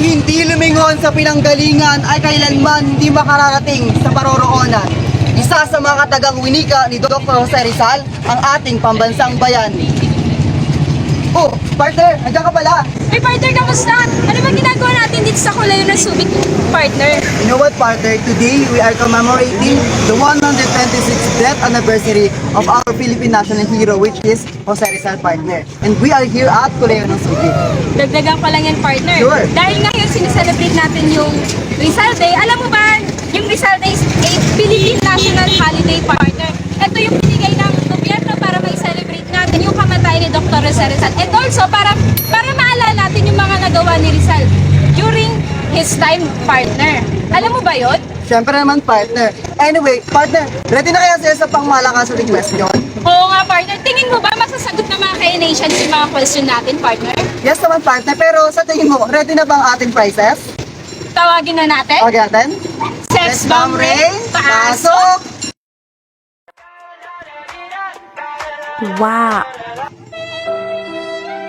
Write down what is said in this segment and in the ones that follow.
hindi lumingon sa pinanggalingan ay kailanman hindi makararating sa paroroonan. Isa sa mga katagang winika ni Dr. Jose Rizal, ang ating pambansang bayani. Oh, partner, nandiyan ka pala. Hey partner, kamusta? Ano ba ginagawa natin dito sa Kulayo ng Subic, partner? You know what, partner? Today, we are commemorating the 126th death anniversary of our Philippine national hero, which is Jose Rizal, partner. And we are here at Kulayo ng Subic. Dagdagan ko lang yan, partner. Sure. Dahil ngayon sineselebrate natin yung Rizal Day. Alam mo ba, yung Rizal Day is a Philippine national holiday, partner. Ito yung binigay ng gobyerno para may celebrate natin yung kamatayan ni Dr. Jose Rizal. And also, para maalala natin yung mga nagawa ni Rizal during his time, partner. Alam mo ba yun? Siyempre naman, partner. Anyway, partner, ready na kaya sila sa pangmalakasan ng question? Oo nga, partner. Tingin mo ba masasagot ng mga K-Nations yung mga question natin, partner? Yes naman, partner. Pero sa tingin mo, ready na ba ang ating prizes? Tawagin na natin? Okay natin? Sex Bomb Rain, pasok! Wow!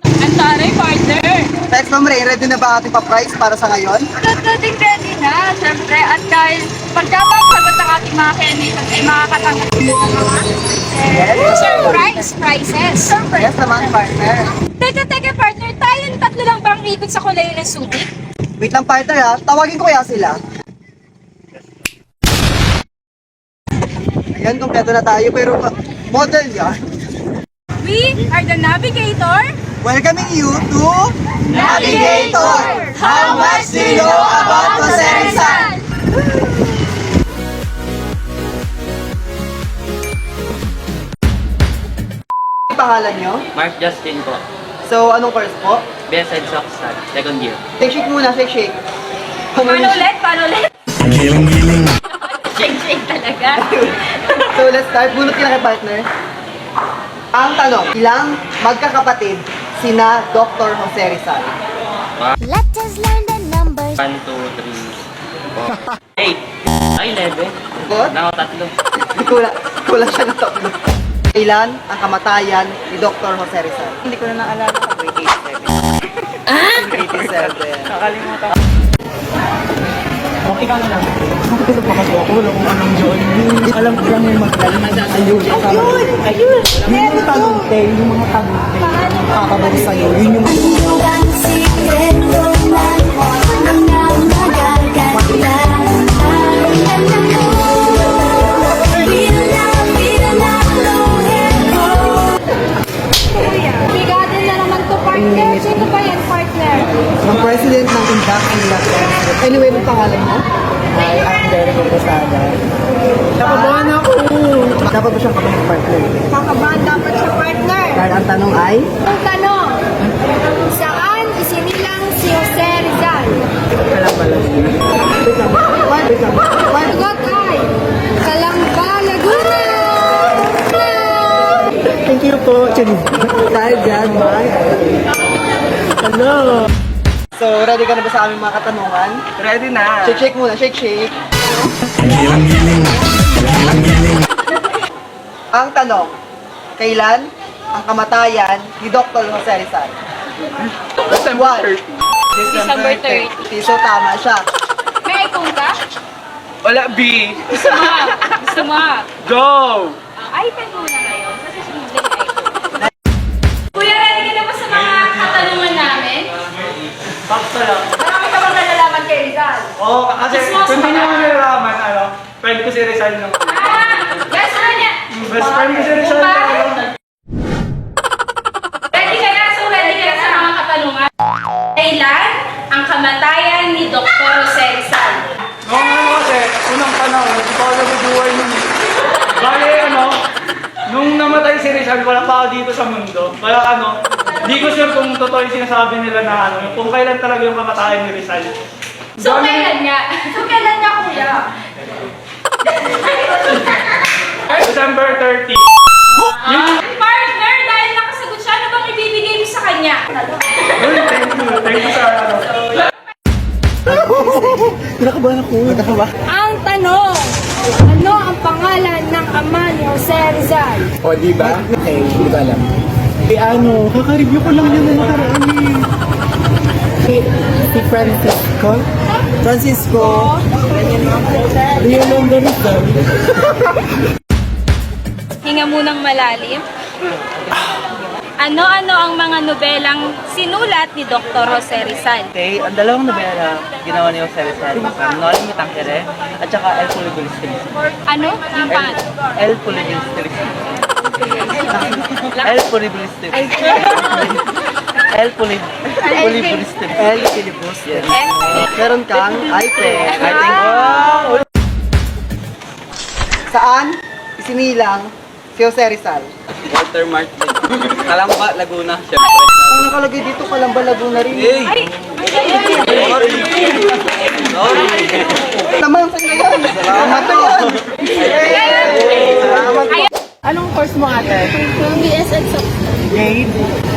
Ang taray, partner! Sex Bomb Rain, ready na ba ang ating pa-prize para sa ngayon? Ready na, syempre. At dahil pagkapagsagot ng ating mga K-Nations ay makakatanggap mo ng mga surprise prizes. Yes naman, partner. Teka, partner. Tayong tatlo lang bang ikot sa Kulayo ng Subic? Wait lang, partner ha. Tawagin ko kaya sila. Ayan, kompleto na tayo. Pero model yan. We are the Navigator. Welcoming you to Navigator! How much do you know about Jose Rizal? Ang pangalan nyo? Mark Justin po. So, anong course po? BSN Soxal, second year. Shake muna, shake. Paano ulit? Shake talaga. So, let's start. Bunot ka na kay partner. Ang tanong, ilang magkakapatid sina Dr. Jose Rizal? Let us learn the numbers. 1, 2, 3, 4, 8. Ay, 11. Good? Nako, tatlo. Kulang siya ng tatlo. Kailan ang kamatayan ni Dr. Jose Rizal? Hindi ko na naalala ka. Grade 87. Nakalimutan. Okay ka na lang. Bakit ito pa kasi ako? Wala kung anong John. Alam ko lang yung magaling. Ayun! Yun yung talunte. Yung mga talunte. Kakabalik sa'yo. Yun yung Ang sikreto ng mga magagalang. Alam mo, Bigado na naman to, partner. Sino ba yan, partner? Ang president ng Indak and Latin. Anyway, anong pangalan mo? Hi, I'm Derek Ogosada. Nakabahan ako! Dapat ba siyang kapatid partner? Kakabahan dapat siya, partner. Dahil ang tanong ay, Ang tanong, saan isinilang si Jose Rizal? Sagot ay, Calamba, Laguna! Thank you po, Chani. dahil dyan, bye. Hello! So, ready ka na ba sa aming mga katanungan? Ready na. Shake muna, shake. Ang tanong, kailan ang kamatayan ni Dr. Jose Rizal? December December 30. So, tama siya. May icon ka? Wala, B. Gusto mo? Go! Icon muna ngayon. Kasi sumunod na yung icon. Kuya, ready ka na ba sa mga katanungan namin? Bakto lang. Marami ka bang nalalaman kay Rizal? Oo, kasi kung hindi nyo nilalaman, friend ko si Rizal nung... Best friend niya! Best friend ko si Rizal nung... Ready ka na? So ready ka na sa mga katanungan? Kailan ang kamatayan ni Dr. Jose Rizal? Noong kasi, unang panahon, hindi ko alam buhay nun. Bale, nung namatay si Rizal, wala pa ako dito sa mundo. Kaya hindi ko sure kung totoo yung sinasabi nila na kung kailan talaga yung kamatayan ni Rizal. So kailan niya? Kuya? December 30. Partner, dahil nakasagot siya, ano bang ibibigay mo sa kanya? Uy, thank you sa Kinakabahan ako. Ang tanong, ano ang pangalan ng ama ni Jose Rizal? O, di ba? Okay, hindi ko alam. Kaka-review ko lang yun na nakaraan eh. Si Francisco. Francisco. Leonardo Rizal. Hinga munang malalim. Ano-ano ang mga nobelang sinulat ni Dr. Jose Rizal? Okay, ang dalawang nobela ginawa ni Jose Rizal, ang Noel Mitangkere at saka El Pulibilis. Ano? Yung pangalan? El Pulibilis. El Pulibilis. El Pulibilis. El Filipos. Yes. Meron kang iPad. I think, wow! Saan isinilang si Jose Rizal? Walter Martin. Kalamba, Laguna, syempre. Ang nakalagay dito, Calamba, Laguna rin. Hey! Sorry! Naman sa inyo yan. Salamat to. Salamat po. Anong course mo ate? BSN sa Grade?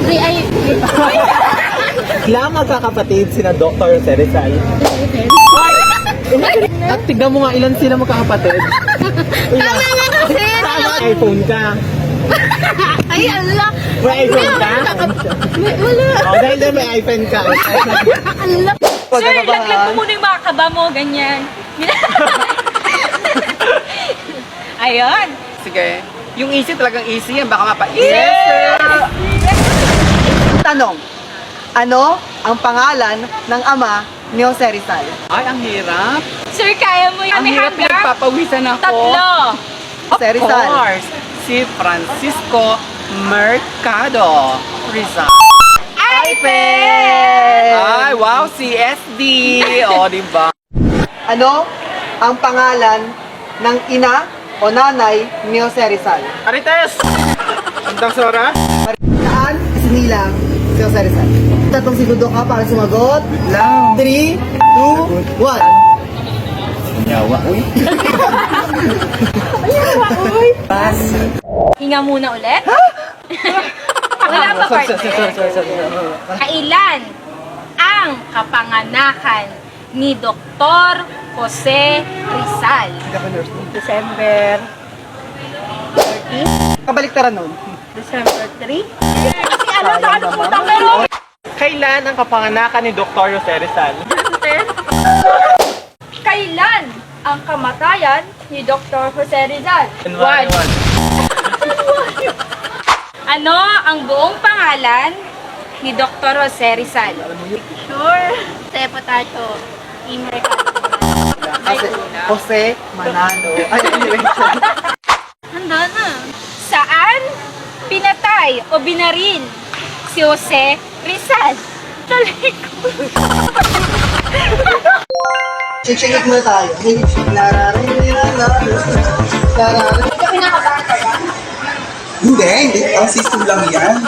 ay Ilang magkakapatid sina Dr. Jose Rizal? At tignan mo nga ilan sila magkakapatid. Ilan? May iPhone ka. ay ala. May iPhone ka? Wala. Oh, dahil na may iPhone ka. Ala. Sir, laglag mo muna yung mga kaba mo, ganyan. Ayun. Sige. Yung easy talagang easy yan, baka mapa... Tanong, ano ang pangalan ng ama ni Jose Rizal? Ay, ang hirap. Sir, kaya mo yun. Ang May hirap hanggang pinagpapawisan ako. tatlo. Jose Rizal. Of course, si Francisco Mercado Rizal. iPad! Ay, wow, si SD. O, diba? Ano ang pangalan ng ina o nanay ni Jose Rizal? Arites! Andang Sora? Saan isinilang si Jose Rizal? Tatlong segundo ka para sumagot. 3, 2, 1. Nyawa, uy. Pass. Hinga muna ulit. Wala pa part. Kailan ang kapanganakan ni Dr. Jose Rizal? December. Kabaliktaran nun. December 3? Kasi alam na ano putang meron. Kailan ang kapanganakan ni Dr. Jose Rizal? Kailan ang kamatayan ni Dr. Jose Rizal? One. Ano ang buong pangalan ni Dr. Jose Rizal? Sure. Te potato. Imre ka. Jose Manalo. Ay, anyway. Handa na. Saan pinatay o binaril si Jose Rizal? Check muna tayo. Hindi. Ang system lang yan.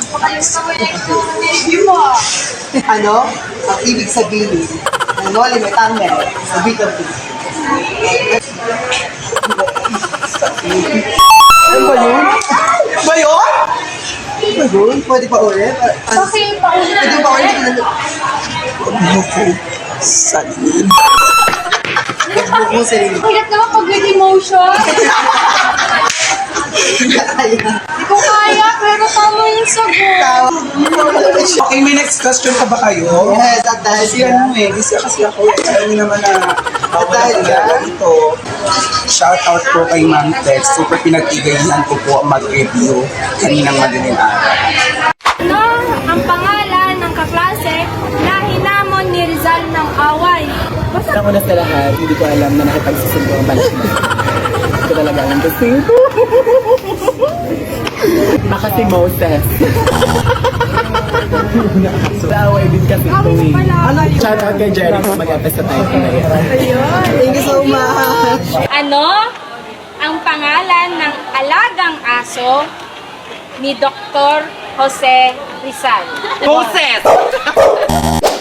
Ano ang ibig sabihin ng Noli Me Tangere sa Wikang Filipino? Ano ba yun? Ba yun? Ano ba yun? Pwede pa ulit? Pwede pa ulit? Okay. Salin. Nag-book mo sa inyo. Hirap naman pag with emotion. Hindi ko kaya, pero tama yung sagot. Okay, may next question pa ba kayo? Yes, at dahil Kasi ano kasi ako alam niyo naman na dahil yan. ito. Shout out po kay Ma'am Tex. Super pinag-igayan ko po mag-review kaninang madaling araw. Ano ang pangalan ng kaklase na hinamon ni Rizal ng away? Basta ko na sa lahat, hindi ko alam na nakipagsusundo ang balas na. Hindi ko talaga alam kasi ito. Baka si Moses. Nakakasaway din kasi ito eh. Shout out kay Jerry kung mag-episode tayo tonight. Thank you so much. Ano ang pangalan ng alagang aso ni Dr. Jose Rizal? Moses!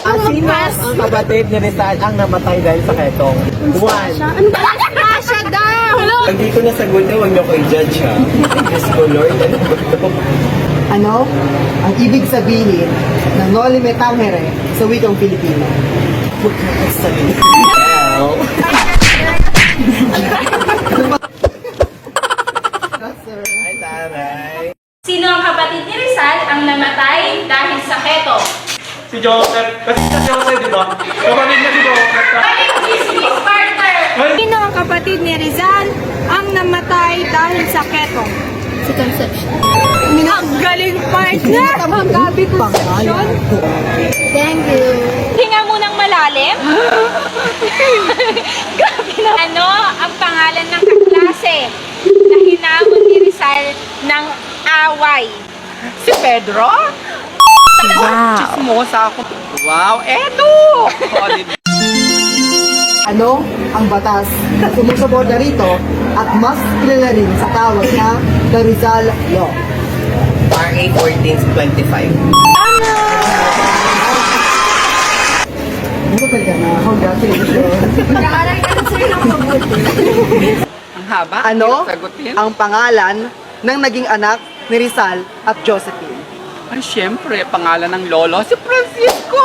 Sino ang kapatid ni Rizal ang namatay dahil sa ketong? One. Ang balas na siya daw. Hindi ko nasagot na huwag niyo ko i-judge ha. Diyos ko Lord, ano ba ito? Ano ang ibig sabihin ng Noli Me Tangere sa Wikang Filipino? Huwag ka magsalita. Wow. Ay, taray. Sino ang kapatid ni Rizal ang namatay dahil sa keto? Si Joseph. Kasi si Joseph, di ba? ba? Kapatid na si Doc. Sino ang kapatid ni Rizal ang namatay dahil sa ketong? Si Concepcion. Ang galing partner! Ang gabi Concepcion. Thank you. Hinga munang malalim. Grabe na. Ano ang pangalan ng kaklase na hinamon ni Rizal ng away? Si Pedro? Wow. Chismosa ako. Wow, eto! Ano ang batas na sumusuporta rito at mas kilala rin sa tawag na The Rizal Law? RA 1425. Ano ba na? Congratulations! Ang haba? Ano Hirap sagutin. ang pangalan ng naging anak ni Rizal at Josephine? Ay, syempre, pangalan ng lolo, si Francisco!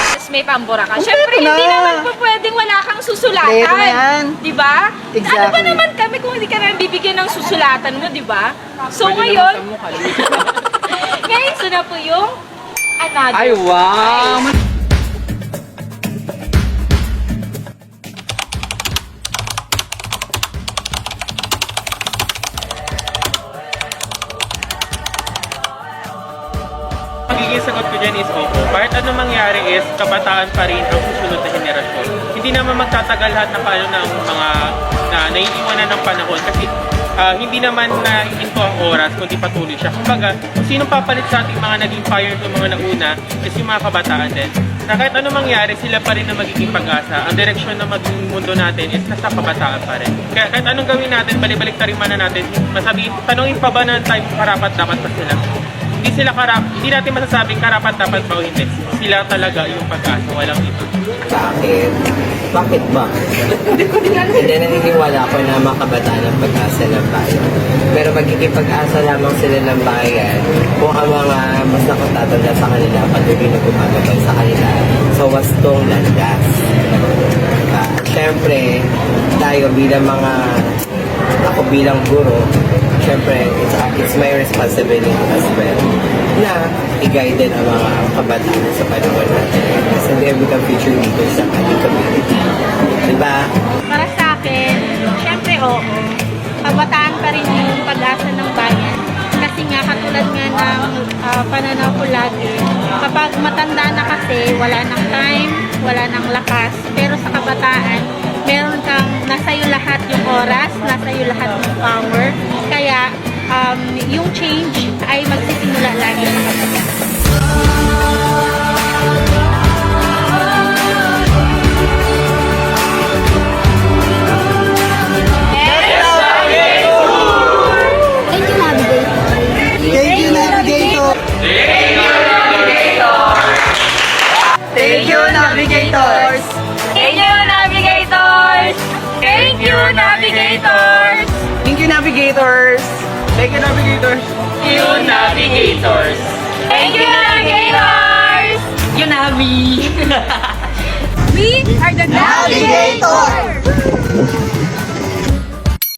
Tapos may pambura ka. Kompleto Siyempre, hindi na. naman po pwedeng wala kang susulatan. Kompleto na yan. Di ba? Exactly. Ano ba naman kami kung hindi ka naman bibigyan ng susulatan mo, di ba? So Pwede ngayon, naman sa mukha. ngayon, so na po yung another. Ay, wow! Magiging sagot ko dyan is opo. Kahit ano mangyari is, kabataan pa rin ang susunod na henerasyon. Hindi naman magtatagal lahat na paano ng mga naiiwanan ng panahon kasi hindi naman na ito ang oras kundi patuloy siya. Kumbaga, kung sinong papalit sa ating mga naging pioneers ng mga nauna is yung mga kabataan din. Na kahit ano mangyari, sila pa rin na magiging pag-asa. Ang direksyon ng magiging mundo natin is nasa kabataan pa rin. Kaya kahit anong gawin natin, balibalik tariman na natin, tanongin pa ba na tayo karapat dapat pa sila? Hindi natin masasabing karapat dapat ba o hindi. Sila talaga yung pag-asa, walang iba. Bakit? Bakit ba? Hindi, naniniwala ako na mga kabataan ang pag-asa ng bayan. Pero magiging pag-asa lamang sila ng bayan kung ang mga mas nakatatanda sa kanila patuloy na gumagabay sa kanila sa wastong landas. Siyempre, tayo ako bilang guro, siyempre, it's my responsibility as well na i-guide din ang mga kabataan sa panahon natin kasi they become future leaders sa ating community. Diba? Para sa akin, syempre oo. Kabataan pa rin yung pag-asa ng bayan. Kasi nga, katulad nga ng pananaw ko lagi, kapag matanda na kasi, wala nang time, wala nang lakas. Pero sa kabataan, meron kang, nasa iyo lahat yung oras, nasa iyo lahat yung power. Kaya, yung change ay magsisimula lagi sa kabataan. Thank you, Navigator. Thank you, Navigators! Thank you, Navigators! Thank you, Navigators! Thank you, Navigators! Thank you, Navigators! You navigators! Thank you, Navigators! Yun, Navi! We are the Navigators!